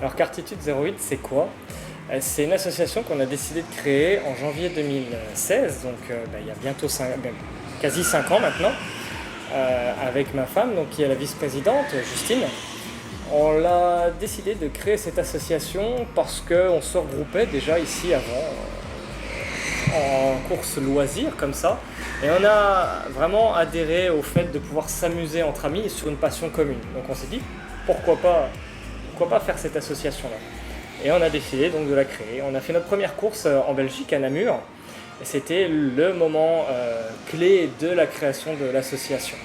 Alors Cartitude 08, c'est quoi? C'est une association qu'on a décidé de créer en janvier 2016, donc il y a bientôt quasi 5 ans maintenant, avec ma femme, donc, qui est la vice-présidente, Justine. On l'a décidé de créer cette association parce qu'on se regroupait déjà ici avant, en course loisir comme ça, et on a vraiment adhéré au fait de pouvoir s'amuser entre amis sur une passion commune. Donc on s'est dit, pourquoi pas faire cette association-là. Et on a décidé donc de la créer. On a fait notre première course en Belgique, à Namur, et c'était le moment clé de la création de l'association.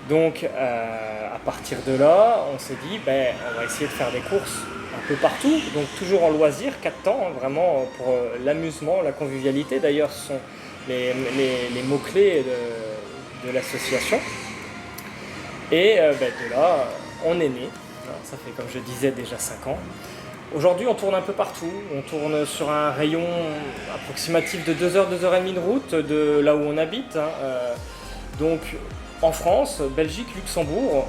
Donc à partir de là, on s'est dit, on va essayer de faire des courses un peu partout, donc toujours en loisir, 4 temps, hein, vraiment pour l'amusement, la convivialité. D'ailleurs, ce sont les mots-clés de l'association. Et de là, on est né. Ça fait, comme je disais, déjà 5 ans. Aujourd'hui, on tourne un peu partout. On tourne sur un rayon approximatif de 2 heures, 2 heures et demie de route de là où on habite. Donc, en France, Belgique, Luxembourg.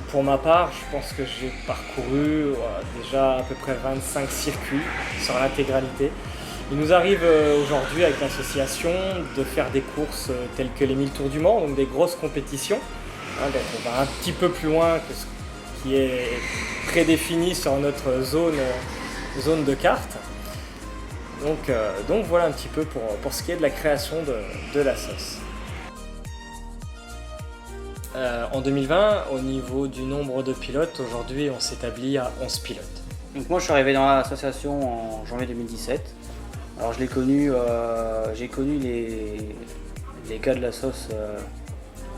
Pour ma part, je pense que j'ai parcouru déjà à peu près 25 circuits sur l'intégralité. Il nous arrive aujourd'hui avec l'association de faire des courses telles que les 1000 Tours du Mans, donc des grosses compétitions. Donc on va un petit peu plus loin que ce qui est prédéfini sur notre zone de carte. Donc voilà un petit peu pour ce qui est de la création de la sauce. En 2020, au niveau du nombre de pilotes, aujourd'hui on s'établit à 11 pilotes. Donc moi je suis arrivé dans l'association en janvier 2017. Alors j'ai connu les gars de la sauce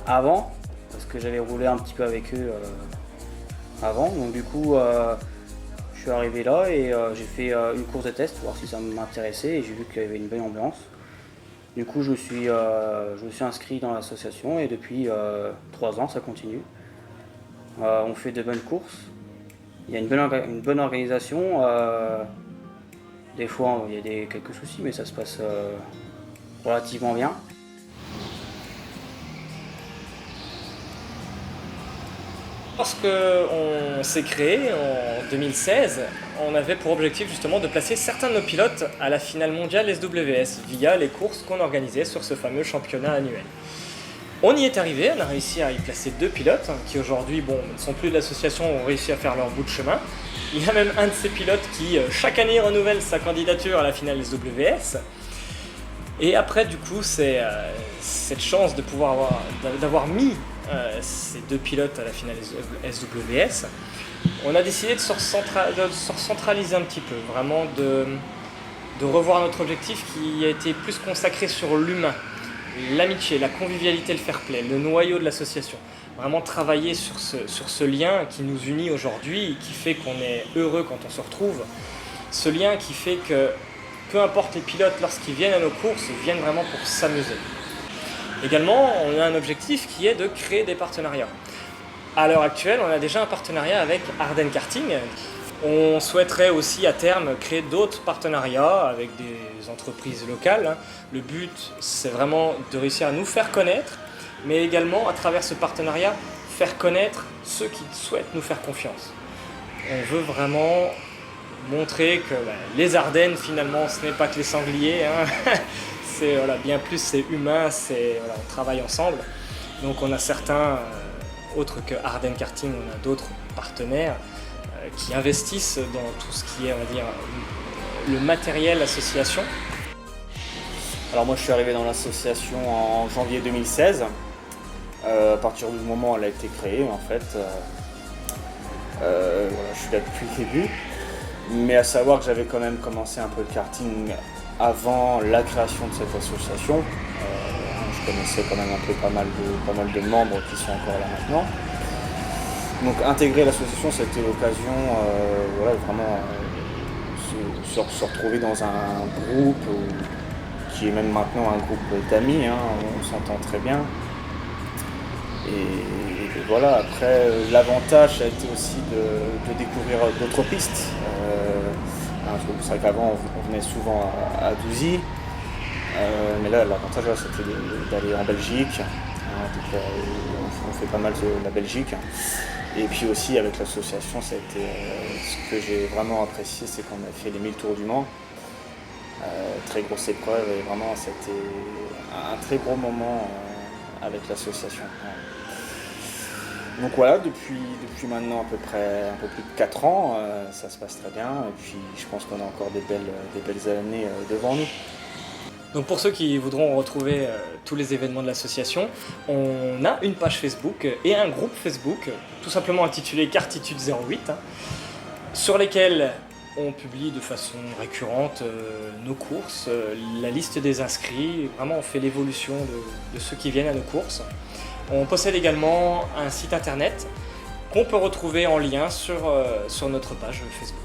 avant, parce que j'avais roulé un petit peu avec eux avant. Donc du coup je suis arrivé là et j'ai fait une course de test pour voir si ça m'intéressait, et j'ai vu qu'il y avait une bonne ambiance. Du coup je me suis inscrit dans l'association, et depuis 3 ans ça continue. On fait de bonnes courses, il y a une bonne organisation. Des fois il y a quelques soucis, mais ça se passe relativement bien. Lorsqu'on s'est créé en 2016, on avait pour objectif justement de placer certains de nos pilotes à la finale mondiale SWS via les courses qu'on organisait sur ce fameux championnat annuel. On y est arrivé, on a réussi à y placer 2 pilotes qui aujourd'hui ne sont plus de l'association, ont réussi à faire leur bout de chemin. Il y a même un de ces pilotes qui chaque année renouvelle sa candidature à la finale SWS. Et après du coup c'est cette chance d'avoir mis ces 2 pilotes à la finale SWS, on a décidé de se recentraliser un petit peu, vraiment de revoir notre objectif qui a été plus consacré sur l'humain, l'amitié, la convivialité, le fair-play, le noyau de l'association. Vraiment travailler sur ce lien qui nous unit aujourd'hui et qui fait qu'on est heureux quand on se retrouve. Ce lien qui fait que peu importe les pilotes, lorsqu'ils viennent à nos courses, ils viennent vraiment pour s'amuser. Également, on a un objectif qui est de créer des partenariats. À l'heure actuelle, on a déjà un partenariat avec Ardennes Karting. On souhaiterait aussi à terme créer d'autres partenariats avec des entreprises locales. Le but, c'est vraiment de réussir à nous faire connaître, mais également à travers ce partenariat, faire connaître ceux qui souhaitent nous faire confiance. On veut vraiment montrer que les Ardennes, finalement, ce n'est pas que les sangliers. C'est bien plus, c'est humain, on travaille ensemble. Donc on a certains, autres que Ardennes Karting, on a d'autres partenaires qui investissent dans tout ce qui est, on va dire, le matériel association. Alors moi je suis arrivé dans l'association en janvier 2016. À partir du moment où elle a été créée, en fait, je suis là depuis le début. Mais à savoir que j'avais quand même commencé un peu le karting avant la création de cette association. Je connaissais quand même un peu pas mal de membres qui sont encore là maintenant. Donc intégrer l'association, c'était l'occasion vraiment se retrouver dans un groupe qui est même maintenant un groupe d'amis, on s'entend très bien. Et voilà, après l'avantage a été aussi de découvrir d'autres pistes. C'est vrai qu'avant on venait souvent à Douzy, mais là l'avantage c'était d'aller en Belgique. Donc, on fait pas mal de la Belgique. Et puis aussi avec l'association, ça a été ce que j'ai vraiment apprécié, c'est qu'on a fait les 1000 tours du Mans. Très grosse épreuve et vraiment c'était un très gros moment avec l'association. Donc voilà, depuis maintenant à peu près un peu plus de 4 ans, ça se passe très bien et puis je pense qu'on a encore des belles années devant nous. Donc pour ceux qui voudront retrouver tous les événements de l'association, on a une page Facebook et un groupe Facebook, tout simplement intitulé Cartitude 08, sur lesquels on publie de façon récurrente nos courses, la liste des inscrits, vraiment on fait l'évolution de ceux qui viennent à nos courses. On possède également un site internet qu'on peut retrouver en lien sur notre page Facebook.